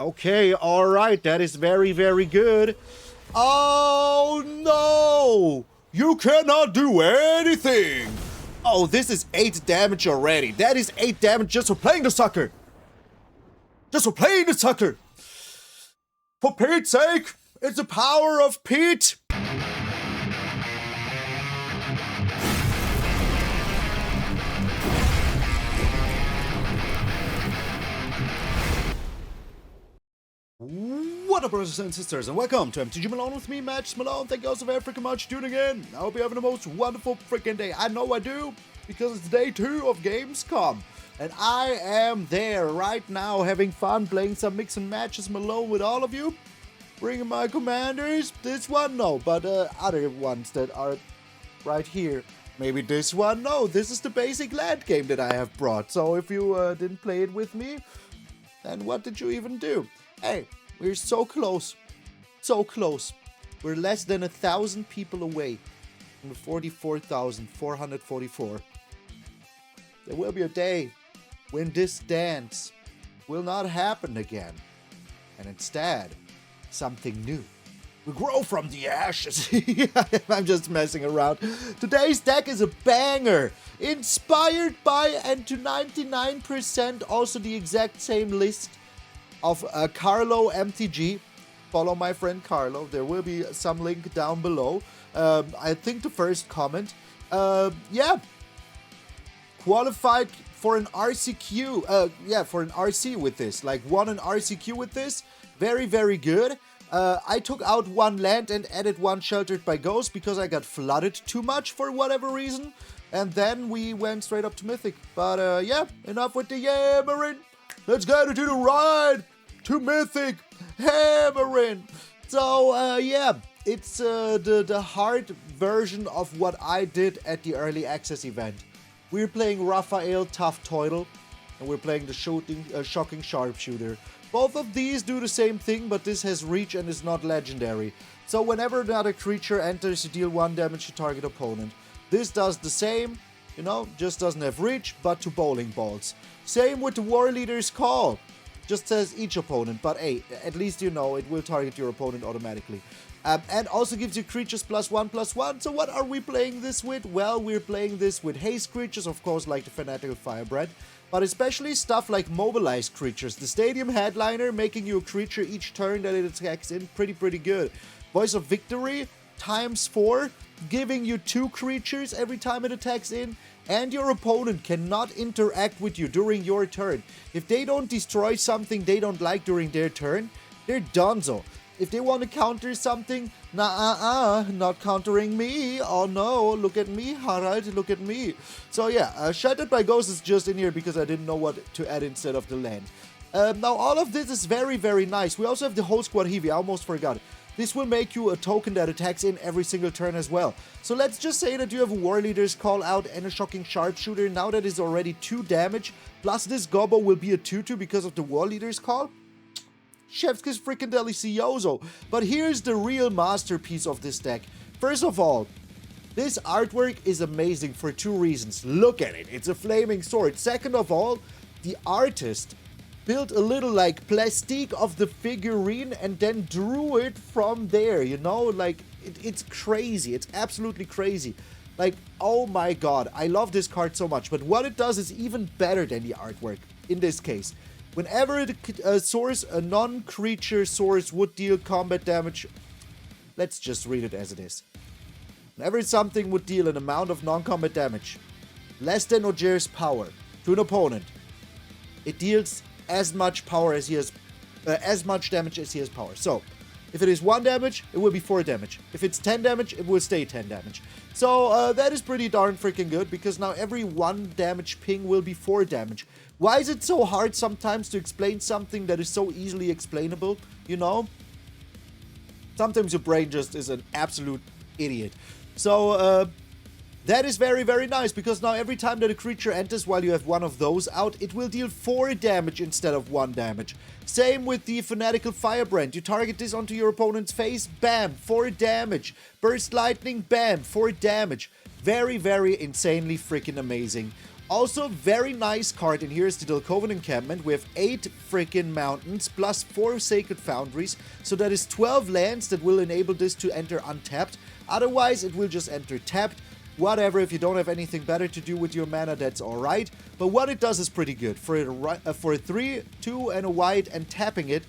Okay, alright, that is very, very good. Oh no! You cannot do anything! Oh, this is 8 damage already. That is 8 damage just for playing the sucker! Just for playing the sucker! For Pete's sake, it's the power of Pete! What up, brothers and sisters, and welcome to MTG Malone with me, MTG Malone. Thank you all so very freaking much for tuning in. I hope you're having the most wonderful freaking day. I know I do, because it's day 2 of Gamescom. And I am there right now having fun playing some mix and matches Malone with all of you. Bringing my commanders. This one, no, but other ones that are right here. Maybe this one, no. This is the basic land game that I have brought. So if you didn't play it with me, then what did you even do? Hey, we're so close. So close. We're less than 1,000 people away from the 44,444. There will be a day when this dance will not happen again. And instead, something new will grow from the ashes. I'm just messing around. Today's deck is a banger. Inspired by, and to 99% also the exact same list of Carlo MTG. Follow my friend Carlo. There will be some link down below. I think the first comment. Yeah. Qualified for an RCQ. For an RC with this. Like, won an RCQ with this. Very, very good. I took out 1 land and added 1 Sheltered by Ghost because I got flooded too much for whatever reason. And then we went straight up to Mythic. But yeah, enough with the yammering. Let's get into the ride to Mythic, hammering. So yeah, it's the hard version of what I did at the early access event. We're playing Raphael, Tough Toidle, and we're playing the Shocking Sharpshooter. Both of these do the same thing, but this has reach and is not legendary. So whenever another creature enters, you deal 1 damage to target opponent. This does the same, you know, just doesn't have reach, but to bowling balls. Same with the Warleader's Call. Just says each opponent, but hey, at least you know it will target your opponent automatically. And also gives you creatures +1/+1. So what are we playing this with? Well, we're playing this with haste creatures, of course, like the Fanatical Firebrand, but especially stuff like mobilized creatures. The Stadium Headliner, making you a creature each turn that it attacks in, pretty good. Voice of Victory, ×4, giving you 2 creatures every time it attacks in. And your opponent cannot interact with you during your turn. If they don't destroy something they don't like during their turn, they're donezo. If they want to counter something, not countering me. Oh no, look at me, Harald, look at me. So yeah, Shattered by Ghost is just in here because I didn't know what to add instead of the land. Now all of this is very, very nice. We also have the Howlsquad Heavy, I almost forgot. This will make you a token that attacks in every single turn as well. So let's just say that you have a Warleader's Call out and a Shocking Sharpshooter. Now that is already 2 damage. Plus this Gobbo will be a 2/2 because of the Warleader's Call. Chef's freaking delicioso. But here's the real masterpiece of this deck. First of all, this artwork is amazing for 2 reasons. Look at it. It's a flaming sword. Second of all, the artist built a little like plastique of the figurine and then drew it from there, you know, like it's crazy. It's absolutely crazy. Like, oh my god, I love this card so much. But what it does is even better than the artwork in this case. Whenever a non-creature source would deal combat damage, let's just read it as it is. Whenever something would deal an amount of non-combat damage less than Ojer's power to an opponent, it deals as much power as he has, as much damage as he has power. So, if it is 1 damage, it will be 4 damage. If it's 10 damage, it will stay 10 damage. So, that is pretty darn freaking good, because now every 1 damage ping will be 4 damage. Why is it so hard sometimes to explain something that is so easily explainable, you know? Sometimes your brain just is an absolute idiot. So, that is very, very nice, because now every time that a creature enters while you have 1 of those out, it will deal 4 damage instead of 1 damage. Same with the Fanatical Firebrand. You target this onto your opponent's face, bam, 4 damage. Burst Lightning, bam, 4 damage. Very, very insanely freaking amazing. Also, very nice card in here is the Dalkovan Encampment. We have 8 freaking mountains plus 4 Sacred Foundries. So that is 12 lands that will enable this to enter untapped. Otherwise, it will just enter tapped. Whatever, if you don't have anything better to do with your mana, that's alright. But what it does is pretty good. For a 3, 2, and a white and tapping it,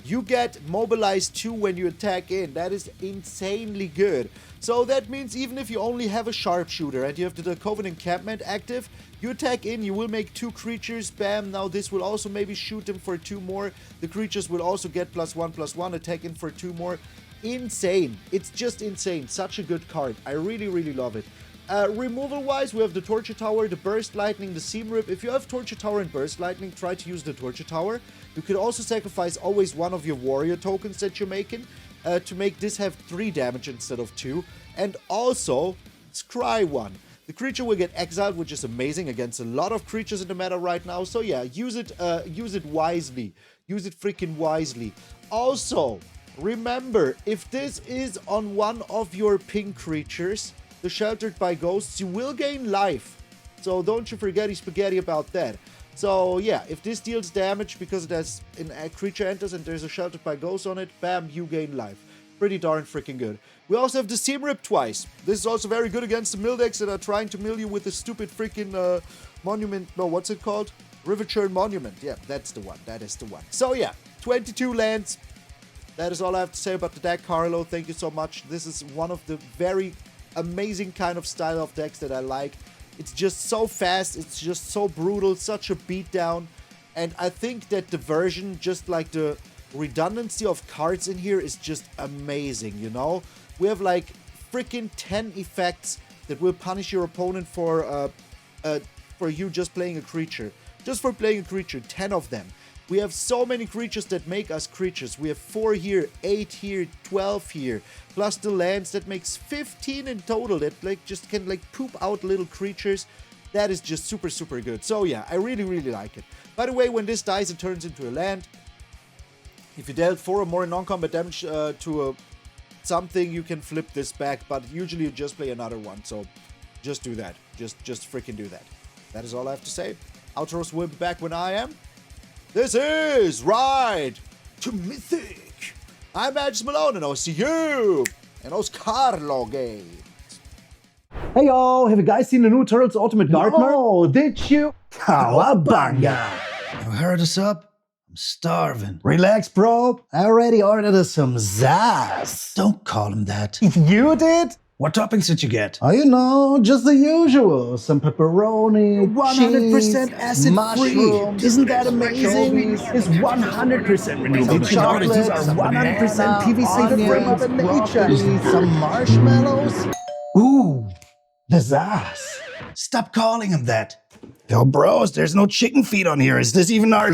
you get mobilized 2 when you attack in. That is insanely good. So that means even if you only have a sharpshooter and you have the Dalkovan Encampment active, you attack in, you will make 2 creatures, bam. Now this will also maybe shoot them for 2 more. The creatures will also get +1/+1, attack in for 2 more. Insane. It's just insane. Such a good card. I really, really love it. Removal-wise, we have the Torture Tower, the Burst Lightning, the Seam Rip. If you have Torture Tower and Burst Lightning, try to use the Torture Tower. You could also sacrifice always one of your warrior tokens that you're making to make this have 3 damage instead of 2. And also, Scry 1. The creature will get exiled, which is amazing against a lot of creatures in the meta right now. So yeah, use it wisely. Use it freaking wisely. Also, remember, if this is on one of your pink creatures, the Sheltered by Ghosts, you will gain life. So don't you forget spaghetti about that. So yeah, if this deals damage because there's a creature enters and there's a Sheltered by Ghosts on it, bam, you gain life. Pretty darn freaking good. We also have the Seam Rip twice. This is also very good against the mill decks that are trying to mill you with the stupid freaking monument. No, what's it called? River Churn Monument. Yeah, that's the one. That is the one. So yeah, 22 lands. That is all I have to say about the deck, Carlo. Thank you so much. This is one of the very amazing kind of style of decks that I like. It's just so fast. It's just so brutal. Such a beatdown. And I think that the version, just like the redundancy of cards in here, is just amazing, you know? We have like freaking 10 effects that will punish your opponent for you just playing a creature. Just for playing a creature, 10 of them. We have so many creatures that make us creatures. We have 4 here, 8 here, 12 here. Plus the lands, that makes 15 in total that like just can like poop out little creatures. That is just super, super good. So yeah, I really, really like it. By the way, when this dies, it turns into a land. If you dealt 4 or more non-combat damage to something, you can flip this back. But usually you just play another one. So just do that. Just freaking do that. That is all I have to say. Outros will be back when I am. This is Reid to Mythic. I'm MTG Malone, and I'll see you in those Carlo Games. Hey y'all, have you guys seen the new Turtles Ultimate Gardener? No, did you? Cowabunga! You heard us up? I'm starving. Relax, bro. I already ordered us some Zaz. Don't call him that. You did? What toppings did you get? Oh, you know, just the usual. Some pepperoni, 100% cheese, acid-free. mushrooms. Isn't that amazing? It's 100% renewable Some chocolate, chocolate, some 100% banana, PVC free onions, Mother Nature, broccoli. some marshmallows. Ooh, the Zaz. Stop calling him that. Yo, bros, there's no chicken feet on here. Is this even our...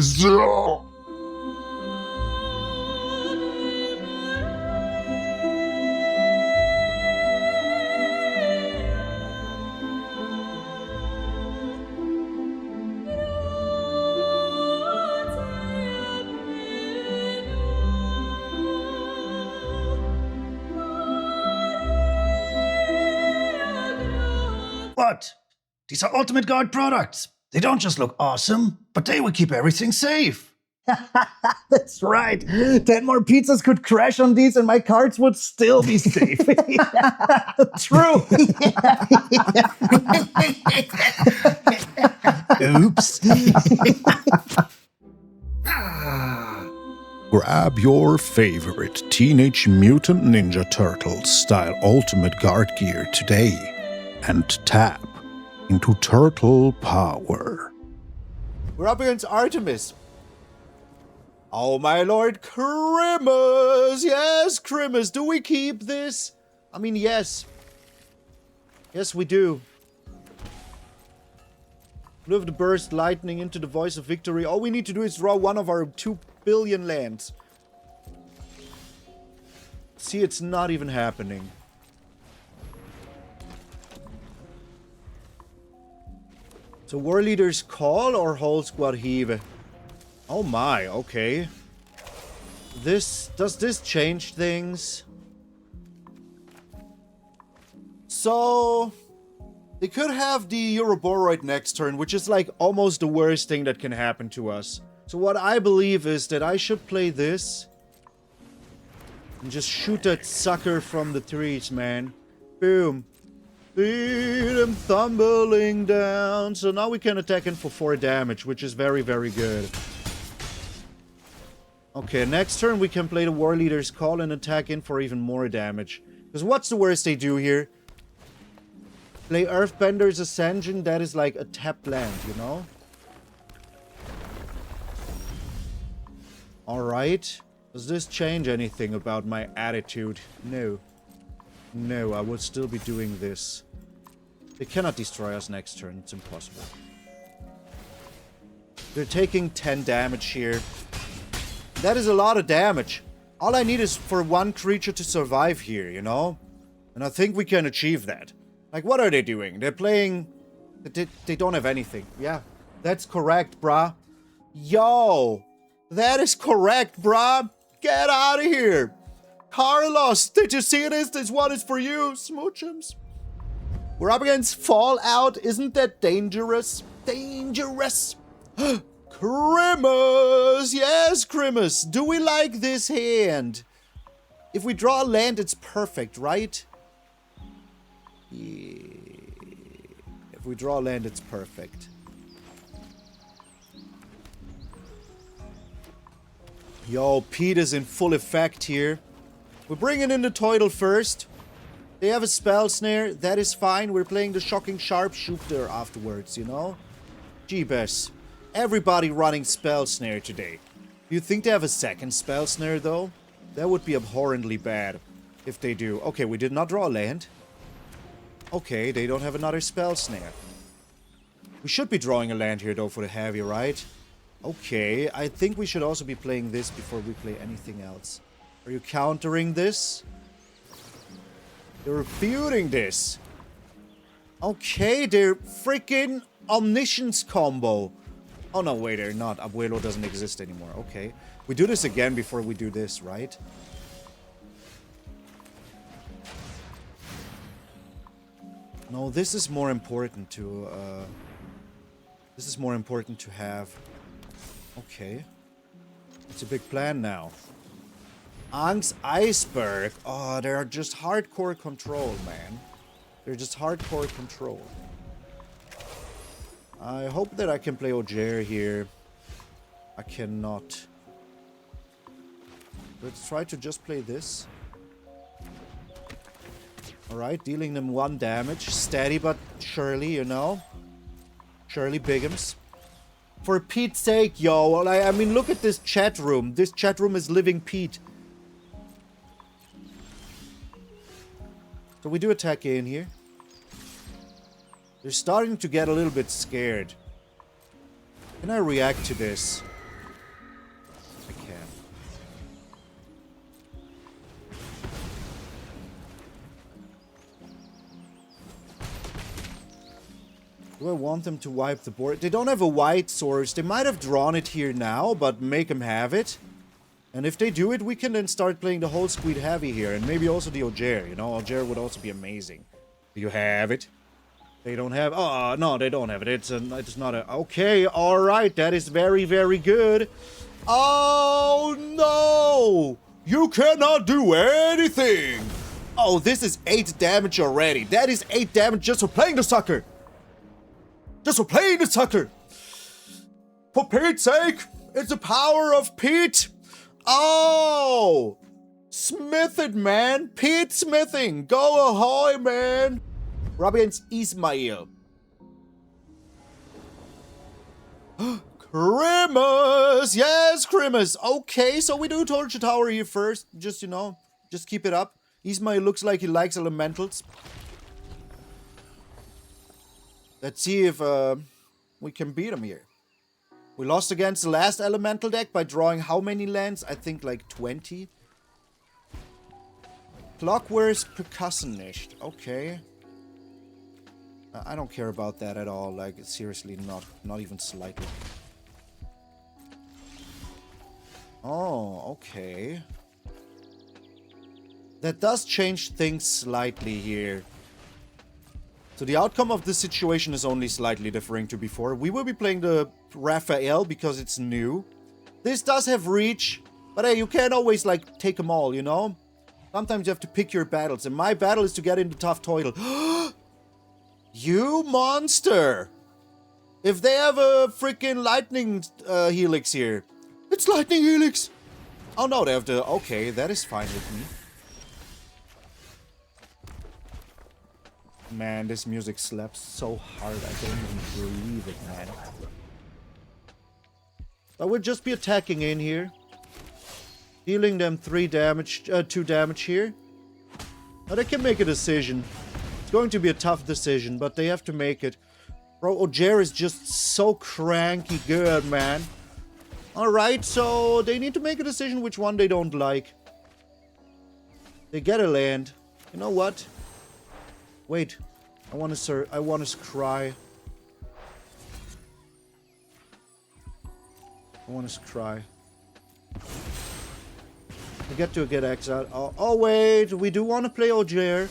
What? These are Ultimate Guard products. They don't just look awesome, but they will keep everything safe. That's right. 10 more pizzas could crash on these and my cards would still be safe. True. Oops. Grab your favorite Teenage Mutant Ninja Turtles style Ultimate Guard gear today and tap into turtle power. We're up against Artemis. Oh my lord, Crimmers! Yes, Crimmers, do we keep this? I mean, yes. Yes, we do. Live the burst lightning into the voice of victory. All we need to do is draw one of our 2 billion lands. See, it's not even happening. So Warleader's Call or Howlsquad Heavy? Oh my, okay. Does this change things? So They could have the Euroboroid next turn, which is like almost the worst thing that can happen to us. So what I believe is that I should play this. And just shoot that sucker from the trees, man. Boom. Beat him tumbling down. So now we can attack him for 4 damage, which is very, very good. Okay, next turn we can play the Warleader's Call and attack in for even more damage. Because what's the worst they do here? Play Earthbender's Ascension, that is like a tapped land, you know? Alright. Does this change anything about my attitude? No. No, I would still be doing this. They cannot destroy us next turn, it's impossible. They're taking 10 damage here. That is a lot of damage. All I need is for one creature to survive here, you know? And I think we can achieve that. Like, what are they doing? They're playing... They don't have anything. Yeah, that's correct, brah. Yo! That is correct, brah! Get out of here! Carlos, did you see this? This one is for you, smoochums. We're up against Fallout. Isn't that dangerous? Dangerous! Grimace! Yes, Grimace! Do we like this hand? If we draw a land, it's perfect, right? Yeah. If we draw a land, it's perfect. Yo, Pete is in full effect here. We're bringing in the Toidle first. They have a Spell Snare. That is fine. We're playing the Shocking Sharpshooter afterwards, you know? Jeebus. Everybody running Spell Snare today. Do you think they have a second Spell Snare, though? That would be abhorrently bad if they do. Okay, we did not draw a land. Okay, they don't have another Spell Snare. We should be drawing a land here, though, for the heavy, right? Okay, I think we should also be playing this before we play anything else. Are you countering this? You're refuting this. Okay, they're freaking Omniscience combo. Oh, no, wait, they're not. Abuelo doesn't exist anymore. Okay. We do this again before we do this, right? No, this is more important to, This is more important to have. Okay. It's a big plan now. Angst Iceberg. Oh, they're just hardcore control, man. They're just hardcore control. I hope that I can play Ojer here. I cannot. Let's try to just play this. Alright, dealing them 1 damage. Steady but surely, you know. Surely Bigums. For Pete's sake, yo. I mean, look at this chat room. This chat room is living Pete. So we do attack in here. They're starting to get a little bit scared. Can I react to this? I can. Do I want them to wipe the board? They don't have a white source. They might have drawn it here now, but make them have it. And if they do it, we can then start playing the Howlsquad Heavy here. And maybe also the Ojer, you know? Ojer would also be amazing. Do you have it? They don't have... Oh, no, they don't have it. It's not a... Okay, alright. That is very, very good. Oh, no! You cannot do anything! Oh, this is 8 damage already. That is 8 damage just for playing the sucker. Just for playing the sucker. For Pete's sake, it's the power of Pete. Oh! Smith it, man. Pete smithing. Go ahoy, man. We're up against Ismail. Grimace! Yes, Grimace! Okay, so we do Torture Tower here first. Just, you know, just keep it up. Ismail looks like he likes elementals. Let's see if we can beat him here. We lost against the last elemental deck by drawing how many lands? I think like 20. Clockware's Percussionist. Okay. I don't care about that at all. Like, seriously, not even slightly. Oh, okay. That does change things slightly here. So the outcome of this situation is only slightly differing to before. We will be playing the Raphael because it's new. This does have reach, but hey, you can't always, like, take them all, you know? Sometimes you have to pick your battles, and my battle is to get into tough toil. You monster! If they have a freaking lightning helix here. It's lightning helix! Oh no, they have the... Okay, that is fine with me. Man, this music slaps so hard, I don't even believe it, man. I would just be attacking in here. Dealing them 2 damage here. Now they can make a decision. It's going to be a tough decision, but they have to make it. Bro, Ojer is just so cranky good, man. Alright, so they need to make a decision which one they don't like. They get a land. You know what? Wait, I want to scry. I want to scry. I get to get exiled. Oh, wait, we do want to play Ojer.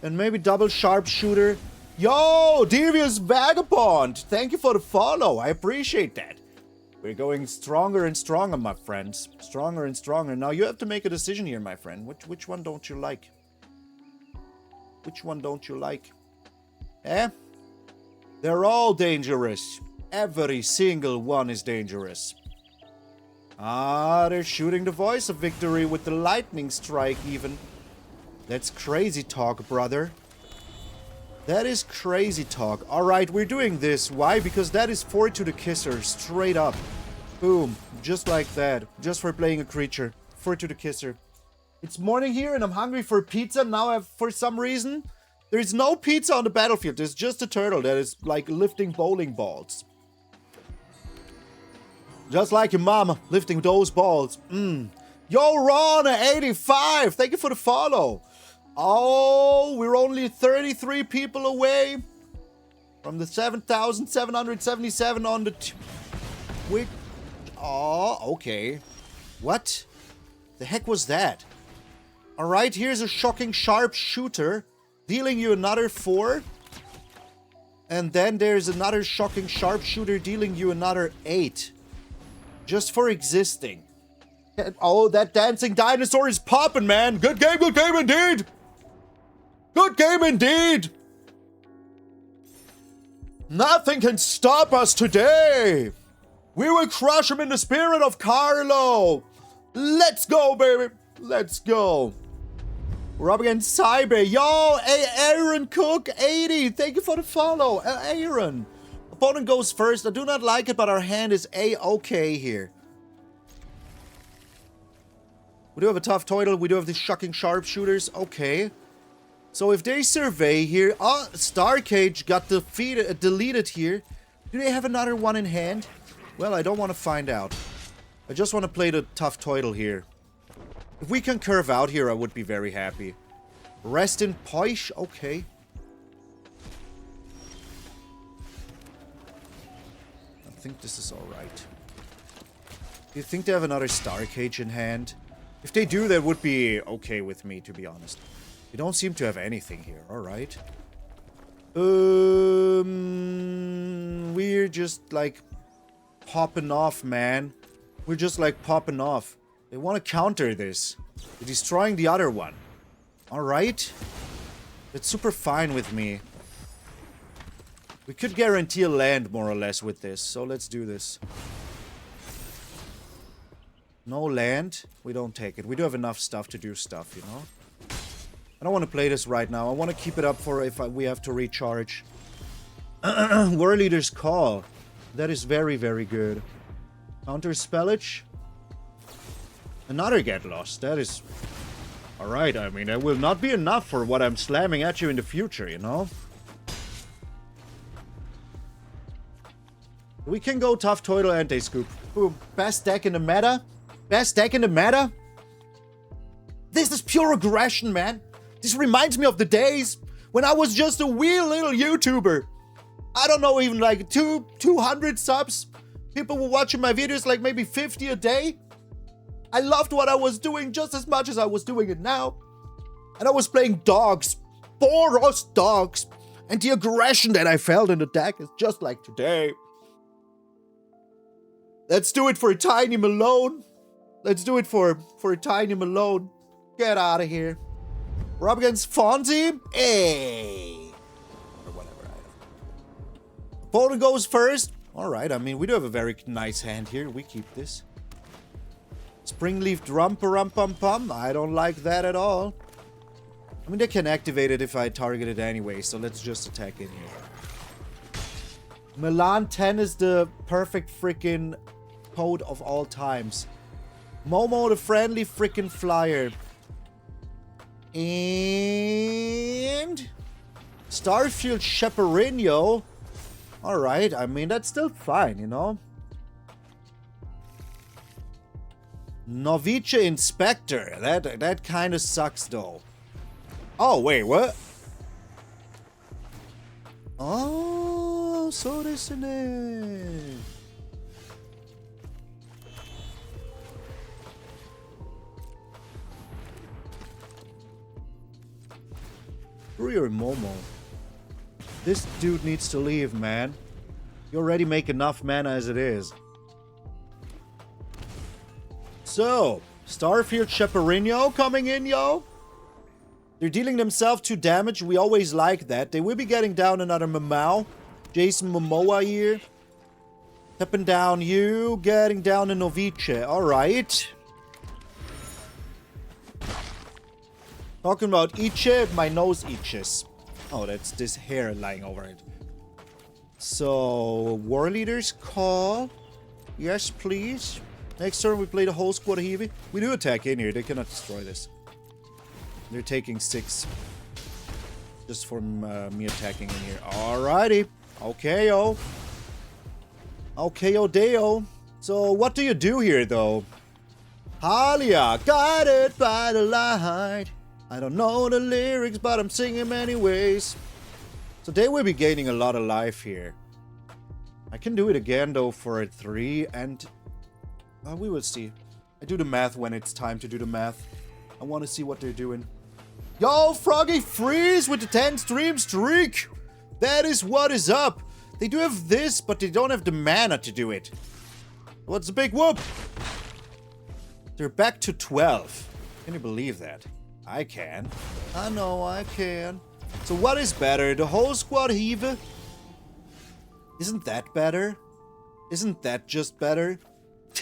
And maybe double sharpshooter. Yo, Devious Vagabond! Thank you for the follow. I appreciate that. We're going stronger and stronger, my friends. Stronger and stronger. Now you have to make a decision here, my friend. Which one don't you like? Which one don't you like? Eh? They're all dangerous. Every single one is dangerous. Ah, they're shooting the voice of victory with the lightning strike even. That's crazy talk, brother. That is crazy talk. Alright, we're doing this. Why? Because that is 4 to the kisser. Straight up. Boom. Just like that. Just for playing a creature. 4 to the kisser. It's morning here and I'm hungry for pizza. Now for some reason, there's no pizza on the battlefield. There's just a turtle that is like lifting bowling balls. Just like your mama lifting those balls. Yo, Ron at 85. Thank you for the follow. Oh, we're only 33 people away from the 7,777 on the... Oh, okay. What the heck was that? Alright, here's a Shocking Sharpshooter, dealing you another 4. And then there's another Shocking Sharpshooter, dealing you another 8. Just for existing. Oh, that dancing dinosaur is popping, man. Good game indeed. Good game indeed. Nothing can stop us today. We will crush him in the spirit of Carlo. Let's go, baby. Let's go. We're up against Cyber. Yo, Aaron Cook 80. Thank you for the follow. Aaron. Opponent goes first. I do not like it, but our hand is A-okay here. We do have a tough total. We do have the Shocking Sharpshooters. Okay. So if they survey here... Oh, Starcage got deleted here. Do they have another one in hand? Well, I don't want to find out. I just want to play the tough total here. If we can curve out here, I would be very happy. Rest in Poish? Okay. I think this is alright. Do you think they have another Starcage in hand? If they do, that would be okay with me, to be honest. They don't seem to have anything here. Alright. We're just, like, popping off, man. We're just, like, popping off. They want to counter this. They're destroying the other one. Alright. That's super fine with me. We could guarantee a land, more or less, with this. So let's do this. No land. We don't take it. We do have enough stuff to do stuff, you know? I don't want to play this right now. I want to keep it up for if we have to recharge. Warleader's Call. That is very, very good. Counter Spellage. Another Get Lost. That is... Alright, I mean, that will not be enough for what I'm slamming at you in the future, you know? We can go Tough Total Anti-Scoop. Boom. Best deck in the meta? Best deck in the meta? This is pure aggression, man. This reminds me of the days when I was just a wee little YouTuber. I don't know, even like 200 subs. People were watching my videos like maybe 50 a day. I loved what I was doing just as much as I was doing it now. And I was playing dogs. Boros dogs. And the aggression that I felt in the deck is just like today. Let's do it for a tiny Malone. Let's do it for a tiny Malone. Get out of here. We're up against Fonzie. Hey. Or whatever. Opponent goes first. Alright, I mean, we do have a very nice hand here. We keep this. Springleaf Drum-pa-rum-pum-pum. I don't like that at all. I mean, they can activate it if I target it anyway, so let's just attack in here. Milan 10 is the perfect freaking code of all times. Momo, the friendly freaking flyer. And Starfield Chaperino. Alright, I mean, that's still fine, you know? Novice Inspector. That kind of sucks, though. Oh, wait, what? Oh, so this is it. Screw your Momo. This dude needs to leave, man. You already make enough mana as it is. So, Starfield Chaperino coming in, yo. They're dealing themselves 2 damage. We always like that. They will be getting down another Mamau. Jason Momoa here. Stepping down you. Getting down a Novice. Alright. Talking about itch, my nose itches. Oh, that's this hair lying over it. So, Warleader's call. Yes, please. Next turn, we play the Howlsquad Heavy. We do attack in here. They cannot destroy this. They're taking 6. Just from me attacking in here. Alrighty. Okay, yo. Okay, yo, Deo. So, what do you do here, though? Halia, guided by the light. I don't know the lyrics, but I'm singing them anyways. So they will be gaining a lot of life here. I can do it again, though, for a 3, and we will see. I do the math when it's time to do the math. I want to see what they're doing. Yo, Froggy Freeze with the 10 stream streak! That is what is up! They do have this, but they don't have the mana to do it. What's the big whoop? They're back to 12. Can you believe that? I can. I know I can. So what is better? The Howlsquad Heavy? Isn't that better? Isn't that just better?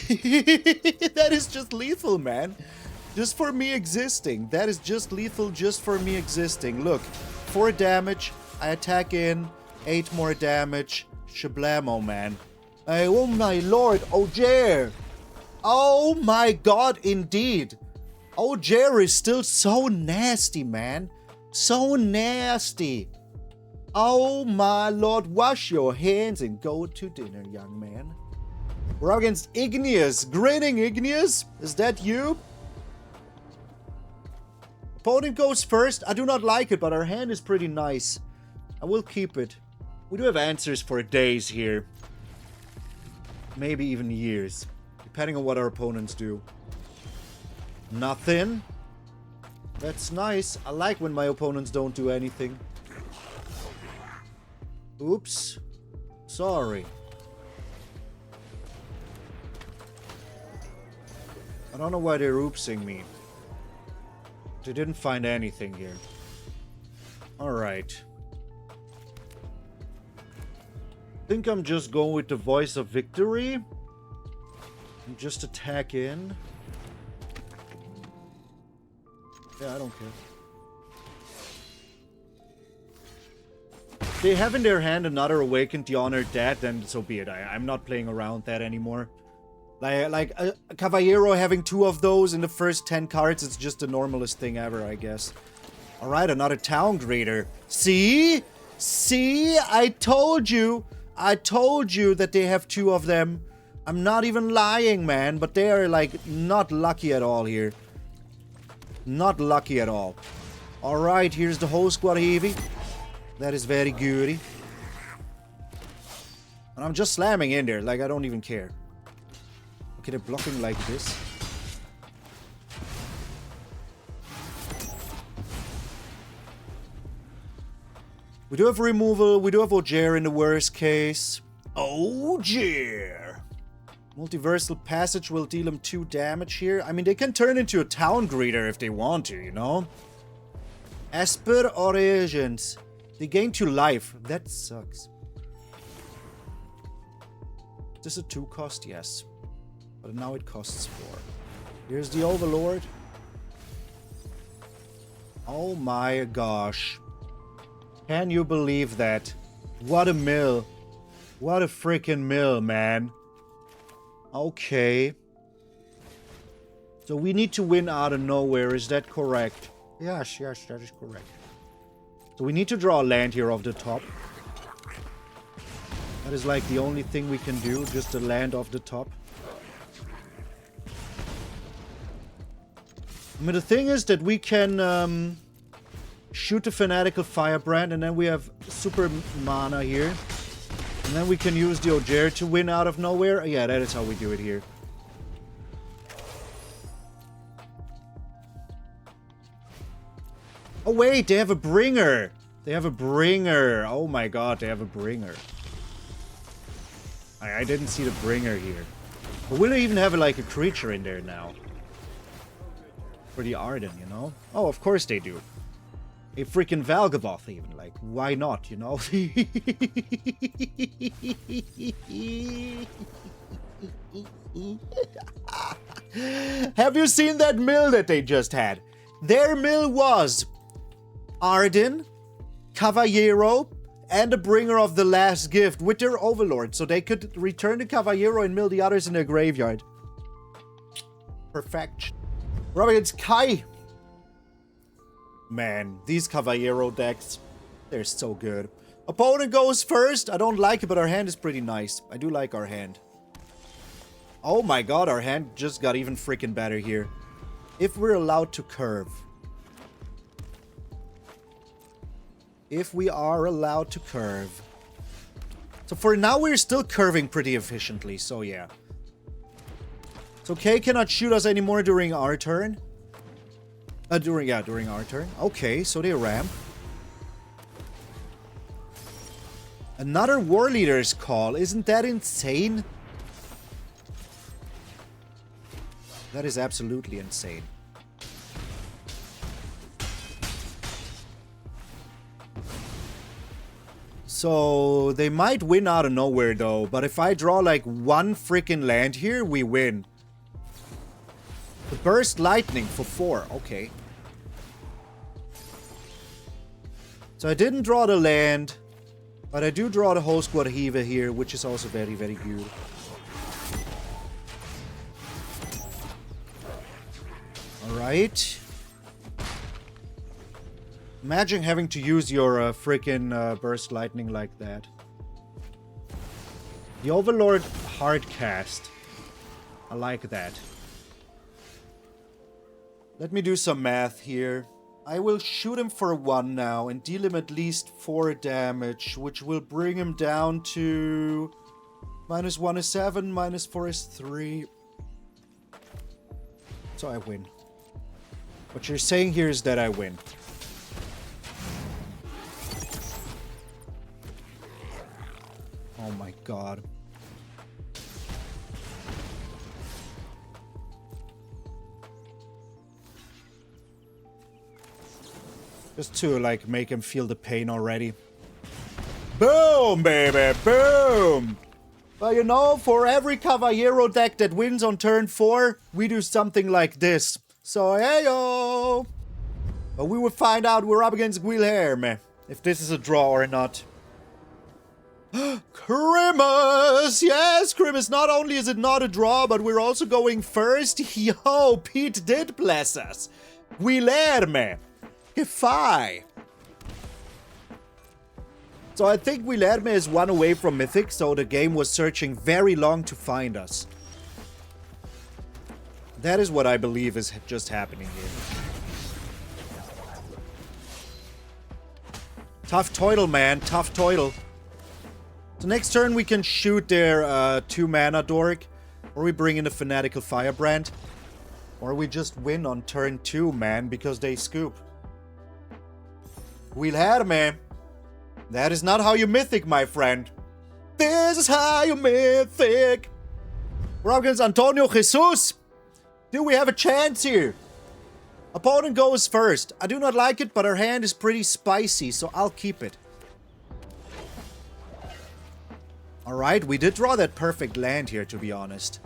That is just lethal, man. Just for me existing. That is just lethal just for me existing. Look, 4 damage. I attack in. 8 more damage. Shablamo, man. Oh my lord, Ojer. Oh my god, indeed. Ojer is still so nasty, man. So nasty. Oh my lord, wash your hands and go to dinner, young man. We're up against Igneous. Grinning Igneous? Is that you? Opponent goes first. I do not like it, but our hand is pretty nice. I will keep it. We do have answers for days here. Maybe even years. Depending on what our opponents do. Nothing. That's nice. I like when my opponents don't do anything. Oops. Sorry. I don't know why they're oopsing me. They didn't find anything here. Alright. I think I'm just going with the voice of victory. And just attack in. Yeah, I don't care. They have in their hand another Awakened the Honored Dead, then so be it. I'm not playing around that anymore. Like a Caballero having 2 of those in the first 10 cards, it's just the normalest thing ever, I guess. Alright, another Town Greeter. See? See? I told you that they have 2 of them. I'm not even lying, man, but they are, like, not lucky at all here. Not lucky at all. Alright, here's the Howlsquad Heavy. That is very goody. And I'm just slamming in there, like I don't even care. Okay, they're blocking like this. We do have removal. We do have Ojer in the worst case. Ojer! Multiversal Passage will deal them 2 damage here. I mean, they can turn into a Town Greeter if they want to, you know? Esper Origins. They gain 2 life. That sucks. Is this a 2 cost? Yes. But now it costs 4. Here's the Overlord. Oh my gosh. Can you believe that? What a mill. What a freaking mill, man. Okay. So we need to win out of nowhere, is that correct? Yes, that is correct. So we need to draw a land here off the top. That is like the only thing we can do, just a land off the top. I mean, the thing is that we can shoot the Fanatical Firebrand, and then we have super mana here. And then we can use the Ojer to win out of nowhere. Yeah, that is how we do it here. Oh wait, they have a bringer. They have a bringer. Oh my god, they have a bringer. I didn't see the bringer here. But will they even have like a creature in there now? For the Arden, you know? Oh, of course they do. A freaking Valgavoth even. Like, why not, you know? Have you seen that mill that they just had? Their mill was Arden, Cavallero, and the bringer of the last gift with their Overlord. So they could return the Cavallero and mill the others in their graveyard. Perfection. We're up against Kai. Man, these Cavallero decks, they're so good. Opponent goes first. I don't like it, but our hand is pretty nice. I do like our hand. Oh my god, our hand just got even freaking better here. If we're allowed to curve. If we are allowed to curve. So for now, we're still curving pretty efficiently, so yeah. So K cannot shoot us anymore during our turn. During our turn. Okay, so they ramp. Another Warleader's call. Isn't that insane? That is absolutely insane. So they might win out of nowhere though, but if I draw like one freaking land here, we win. The Burst Lightning for 4. Okay. So I didn't draw the land, but I do draw the Howlsquad Heavy here, which is also very, very good. Alright. Imagine having to use your freaking Burst Lightning like that. The Overlord Hardcast. I like that. Let me do some math here. I will shoot him for 1 now and deal him at least 4 damage, which will bring him down to -1 is 7, -4 is 3. So I win. What you're saying here is that I win. Oh my god. Just to, like, make him feel the pain already. Boom, baby, boom! Well, you know, for every Cavallero deck that wins on turn 4, we do something like this. So, heyo! But we will find out we're up against Guilherme, if this is a draw or not. Grimace! Yes, Grimace, not only is it not a draw, but we're also going first. Yo, Pete did bless us. Guilherme! Defy. So I think Guilherme is 1 away from Mythic, so the game was searching very long to find us. That is what I believe is just happening here. Tough toil, man. Tough toil. So next turn we can shoot their 2-mana Dork, or we bring in a Fanatical Firebrand, or we just win on turn 2, man, because they scoop. Guilherme. That is not how you mythic, my friend. This is how you mythic. We're up against Antonio Jesus. Do we have a chance here? Opponent goes first. I do not like it, but her hand is pretty spicy, so I'll keep it. Alright, we did draw that perfect land here, to be honest.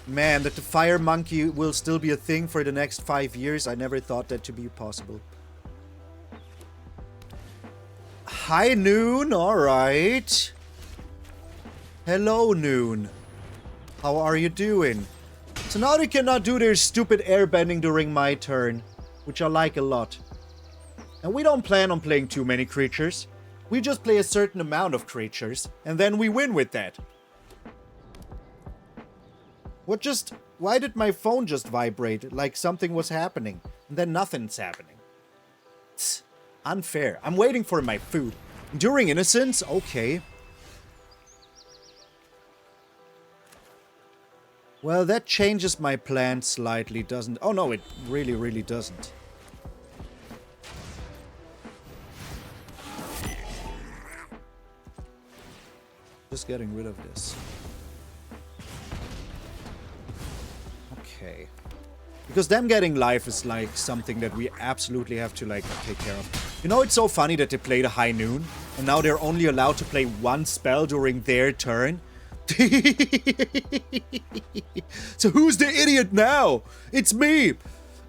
Man, that the fire monkey will still be a thing for the next 5 years. I never thought that to be possible. Hi, Noon. Alright. Hello, Noon. How are you doing? So now they cannot do their stupid airbending during my turn, which I like a lot. And we don't plan on playing too many creatures. We just play a certain amount of creatures, and then we win with that. Why did my phone just vibrate like something was happening, and then nothing's happening? It's unfair. I'm waiting for my food. Enduring Innocence? Okay. Well, that changes my plan slightly, doesn't... Oh no, it really, really doesn't. Just getting rid of this. Okay. Because them getting life is like something that we absolutely have to like take care of. You know, it's so funny that they played a High Noon, and now they're only allowed to play one spell during their turn. So who's the idiot now? It's me!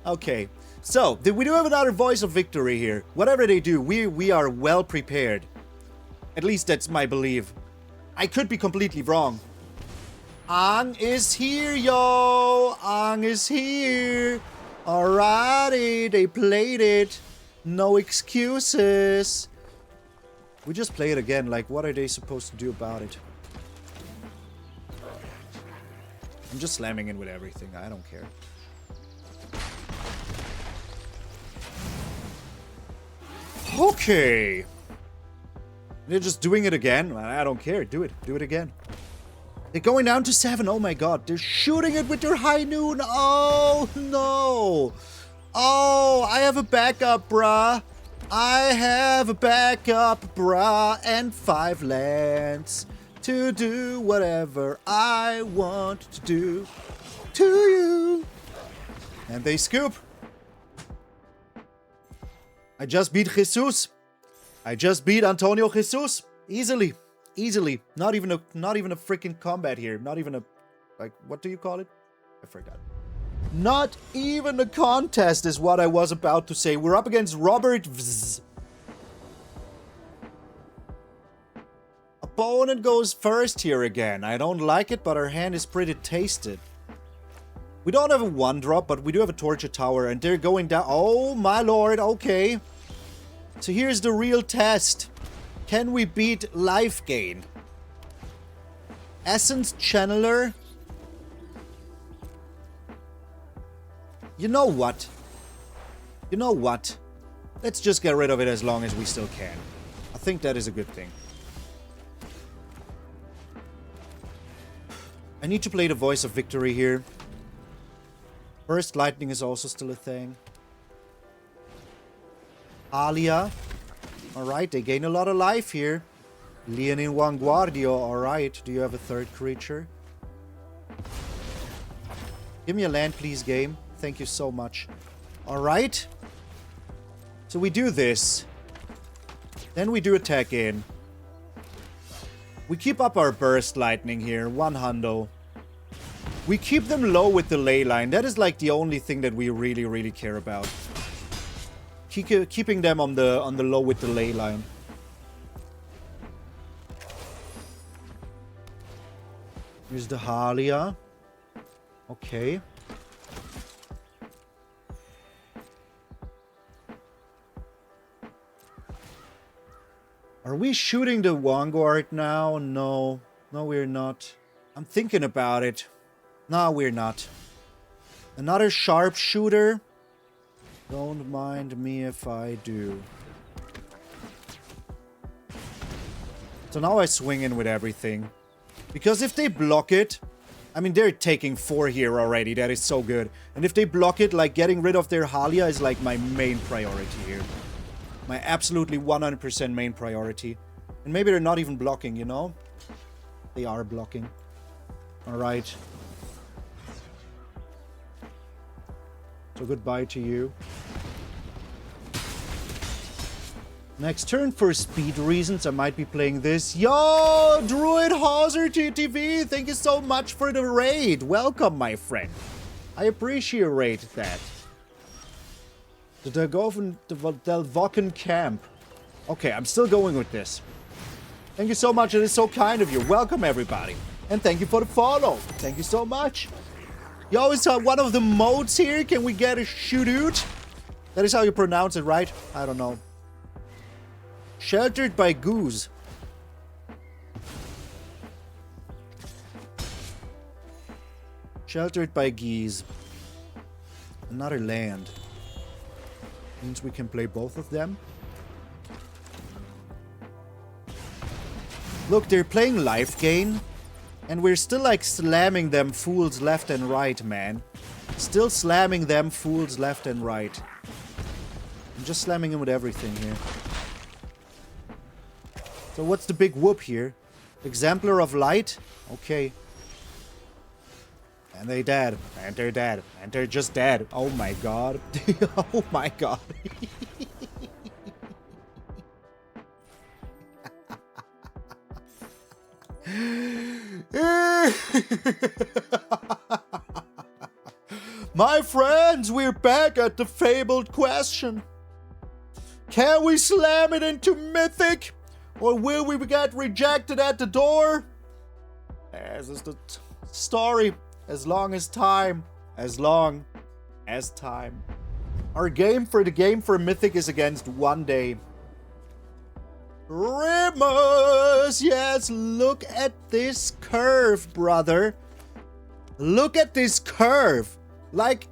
Okay, so we do have another voice of victory here. Whatever they do, we are well prepared. At least that's my belief. I could be completely wrong. Ang is here, yo! Ang is here! Alrighty, they played it. No excuses. We just play it again, like what are they supposed to do about it? I'm just slamming in with everything, I don't care. Okay. They're just doing it again. I don't care. Do it. Do it again. They're going down to 7. Oh my god. They're shooting it with their High Noon. Oh no. Oh, I have a backup, bruh. I have a backup, bruh. And 5 lands to do whatever I want to do to you. And they scoop. I just beat Jesus. I just beat Antonio Jesus. Easily. Easily. Not even a freaking combat here. Not even a... Like, what do you call it? I forgot. Not even a contest is what I was about to say. We're up against Robert Vz. Opponent goes first here again. I don't like it, but our hand is pretty tasted. We don't have a 1-drop, but we do have a Torture Tower, and they're going down. Oh, my lord. Okay. So here's the real test. Can we beat life gain? Essence Channeler? You know what? You know what? Let's just get rid of it as long as we still can. I think that is a good thing. I need to play the Voice of Victory here. Burst Lightning is also still a thing. Alia. Alright, they gain a lot of life here. Leonin Wanguardio. Alright, do you have a third creature? Give me a land, please, game. Thank you so much. Alright. So we do this. Then we do attack in. We keep up our Burst Lightning here. 1 hundo. We keep them low with the ley line. That is like the only thing that we really, really care about. Keeping them on the low with the ley line. Here's the Halia. Okay. Are we shooting the Vanguard now? No. No, we're not. I'm thinking about it. No, we're not. Another Sharpshooter? Don't mind me if I do. So now I swing in with everything. Because if they block it... I mean, they're taking 4 here already. That is so good. And if they block it, like, getting rid of their Halia is, like, my main priority here. My absolutely 100% main priority. And maybe they're not even blocking, you know? They are blocking. Alright. So goodbye to you. Next turn, for speed reasons, I might be playing this. Yo, Druid Hauser TTV, thank you so much for the raid. Welcome, my friend. I appreciate that. The Dalkovan Camp. Okay, I'm still going with this. Thank you so much. It is so kind of you. Welcome, everybody. And thank you for the follow. Thank you so much. Yo, is one of the modes here? Can we get a shoot-out? That is how you pronounce it, right? I don't know. Sheltered by Goose. Sheltered by Geese. Another land. Means we can play both of them. Look, they're playing life gain. And we're still like slamming them fools left and right, man. Still slamming them fools left and right. I'm just slamming them with everything here. So what's the big whoop here? Exemplar of Light? Okay. And they dead. And they're dead. And they're just dead. Oh my god. Oh my god. My friends, we're back at the fabled question. Can we slam it into Mythic? Or will we get rejected at the door? This is the story. As long as time. As long as time. Our game for Mythic is against 1 day. Rimmers! Yes, look at this curve, brother. Look at this curve. Like,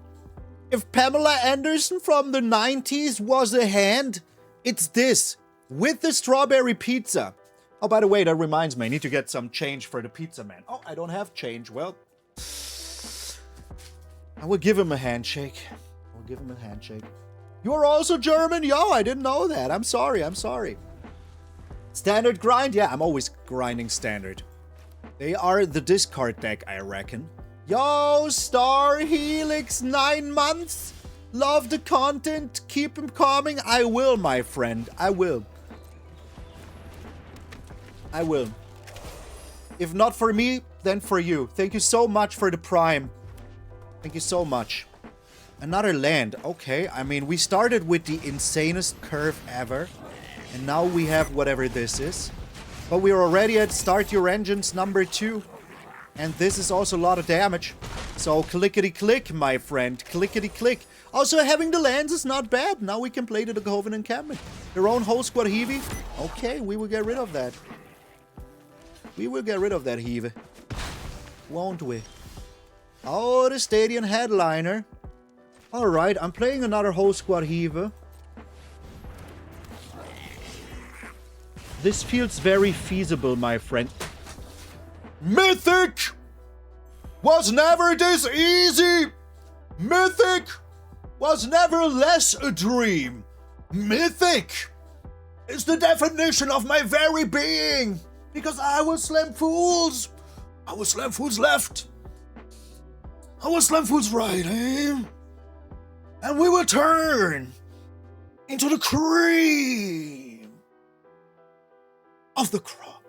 if Pamela Anderson from the 90s was a hand, it's this. With the strawberry pizza. Oh, by the way, that reminds me. I need to get some change for the pizza man. Oh, I don't have change. Well, I will give him a handshake. I'll give him a handshake. You are also German? Yo, I didn't know that. I'm sorry. I'm sorry. Standard grind? Yeah, I'm always grinding standard. They are the discard deck, I reckon. Yo, Star Helix, 9 months. Love the content. Keep him coming. I will, my friend. I will. I will. If not for me, then for you. Thank you so much for the Prime. Thank you so much. Another land. Okay, I mean, we started with the insanest curve ever. And now we have whatever this is. But we're already at Start Your Engines number 2. And this is also a lot of damage. So clickety-click, my friend. Clickety-click. Also, having the lands is not bad. Now we can play the Dalkovan Encampment. Their own Howlsquad Heavy. Okay, we will get rid of that. We will get rid of that Heavy. Won't we? Oh, the Stadium Headliner. Alright, I'm playing another Howlsquad Heavy. This feels very feasible, my friend. Mythic was never this easy. Mythic was never less a dream. Mythic is the definition of my very being. Because I will slam fools. I will slam fools left. I will slam fools right, eh? And we will turn into the cream of the crop.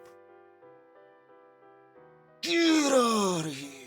Get out of here.